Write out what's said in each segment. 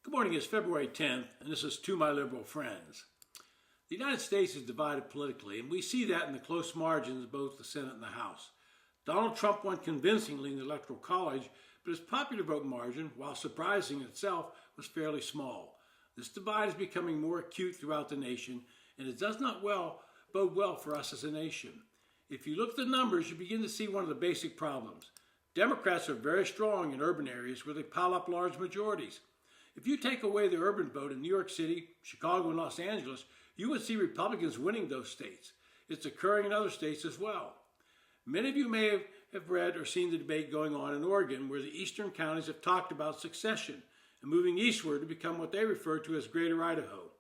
Good morning, it's February 10th, and this is To My Liberal Friends. The United States is divided politically, and we see that in the close margins of both the Senate and the House. Donald Trump won convincingly in the Electoral College, but his popular vote margin, while surprising in itself, was fairly small. This divide is becoming more acute throughout the nation, and it does not bode well for us as a nation. If you look at the numbers, you begin to see one of the basic problems. Democrats are very strong in urban areas where they pile up large majorities. If you take away the urban vote in New York City, Chicago, and Los Angeles, you would see Republicans winning those states. It's occurring in other states as well. Many of you may have read or seen the debate going on in Oregon, where the eastern counties have talked about succession and moving eastward to become what they refer to as Greater Idaho.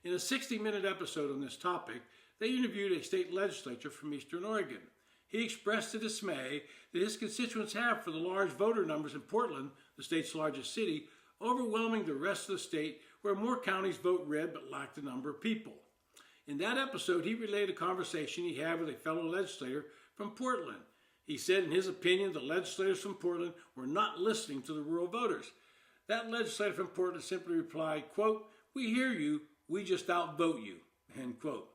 In a 60-minute episode on this topic, they interviewed a state legislator from eastern Oregon. He expressed the dismay that his constituents have for the large voter numbers in Portland, the state's largest city, overwhelming the rest of the state, where more counties vote red but lack the number of people. In that episode, he relayed a conversation he had with a fellow legislator from Portland. He said, in his opinion, the legislators from Portland were not listening to the rural voters. That legislator from Portland simply replied, quote, "We hear you, we just outvote you," end quote.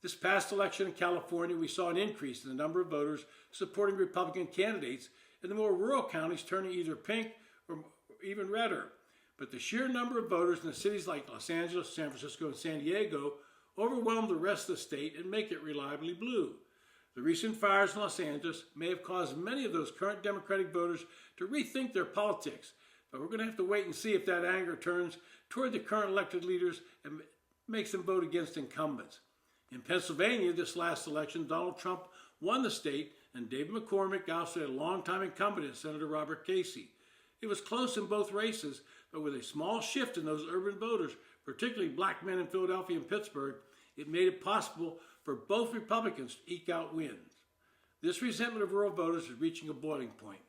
This past election in California, we saw an increase in the number of voters supporting Republican candidates, and the more rural counties turning either pink or even redder. But the sheer number of voters in the cities like Los Angeles, San Francisco, and San Diego overwhelm the rest of the state and make it reliably blue. The recent fires in Los Angeles may have caused many of those current Democratic voters to rethink their politics, but we're going to have to wait and see if that anger turns toward the current elected leaders and makes them vote against incumbents. In Pennsylvania, this last election, Donald Trump won the state, and David McCormick ousted a longtime incumbent, Senator Robert Casey. It was close in both races, but with a small shift in those urban voters, particularly black men in Philadelphia and Pittsburgh, it made it possible for both Republicans to eke out wins. This resentment of rural voters is reaching a boiling point.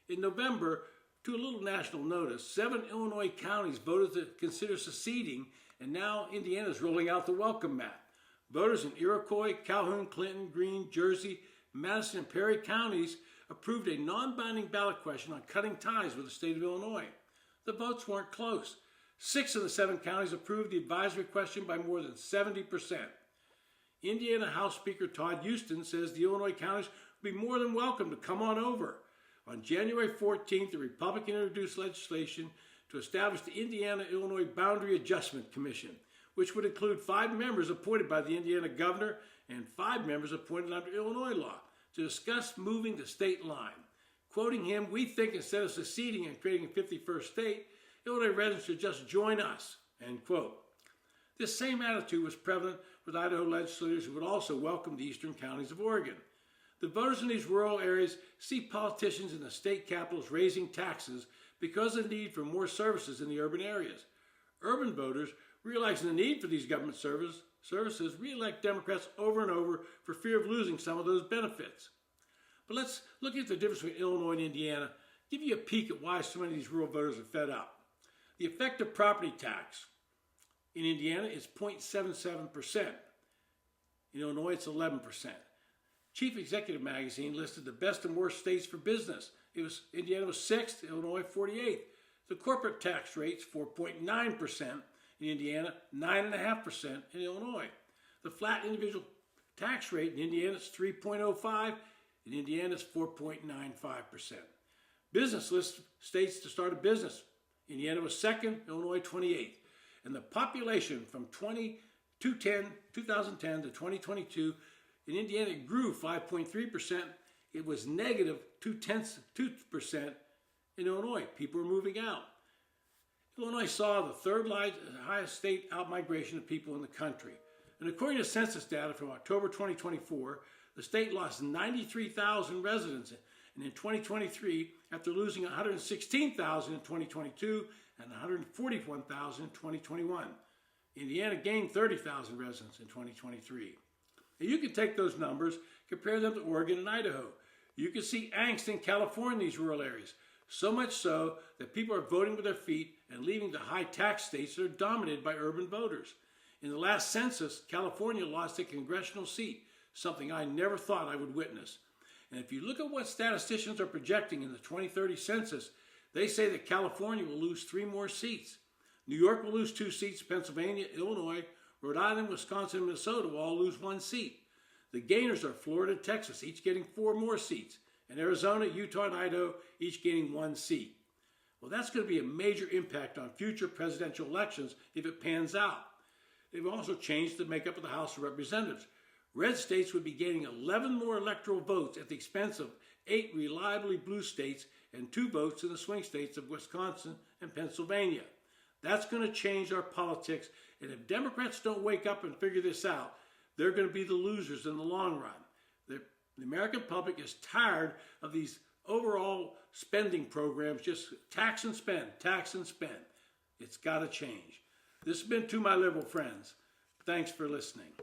In November, to a little national notice, 7 Illinois counties voted to consider seceding, and now Indiana is rolling out the welcome mat. Voters in Iroquois, Calhoun, Clinton, Greene, Jersey, Madison, and Perry counties approved a non-binding ballot question on cutting ties with the state of Illinois. The votes weren't close. 6 of the 7 counties approved the advisory question by more than 70%. Indiana House Speaker Todd Huston says the Illinois counties will be more than welcome to come on over. On January 14th, the Republican introduced legislation to establish the Indiana-Illinois Boundary Adjustment Commission, which would include 5 members appointed by the Indiana governor and 5 members appointed under Illinois law to discuss moving the state line. Quoting him, "We think instead of seceding and creating a 51st state, Illinois residents should just join us," end quote. This same attitude was prevalent with Idaho legislators who would also welcome the eastern counties of Oregon. The voters in these rural areas see politicians in the state capitals raising taxes because of the need for more services in the urban areas. Urban voters, realizing the need for these government services, re-elect Democrats over and over for fear of losing some of those benefits. But let's look at the difference between Illinois and Indiana, give you a peek at why so many of these rural voters are fed up. The effective property tax in Indiana is 0.77%. In Illinois, it's 11%. Chief Executive Magazine listed the best and worst states for business. Indiana was 6th, Illinois 48th. The corporate tax rate's 4.9% in Indiana, 9.5% in Illinois. The flat individual tax rate in Indiana is 3.05%. In Indiana, it's 4.95%. Business lists states to start a business. Indiana was 2nd, Illinois 28th. And the population from 2010 to 2022 in Indiana grew 5.3%. It was negative 0.2% in Illinois. People were moving out. Illinois saw the third highest state outmigration of people in the country. And according to census data from October 2024, the state lost 93,000 residents. And in 2023, after losing 116,000 in 2022 and 141,000 in 2021, Indiana gained 30,000 residents in 2023. Now you can take those numbers, compare them to Oregon and Idaho. You can see angst in California in these rural areas, so much so that people are voting with their feet and leaving the high tax states that are dominated by urban voters. In the last census, California lost a congressional seat, something I never thought I would witness. And if you look at what statisticians are projecting in the 2030 census, they say that California will lose 3 more seats. New York will lose 2 seats. Pennsylvania, Illinois, Rhode Island, Wisconsin, and Minnesota will all lose 1 seat. The gainers are Florida and Texas, each getting 4 more seats. And Arizona, Utah, and Idaho, each gaining 1 seat. Well, that's going to be a major impact on future presidential elections if it pans out. They've also changed the makeup of the House of Representatives. Red states would be gaining 11 more electoral votes at the expense of 8 reliably blue states and 2 votes in the swing states of Wisconsin and Pennsylvania. That's going to change our politics, and if Democrats don't wake up and figure this out, they're going to be the losers in the long run. The American public is tired of these overall spending programs, just tax and spend, tax and spend. It's got to change. This has been To My Liberal Friends. Thanks for listening.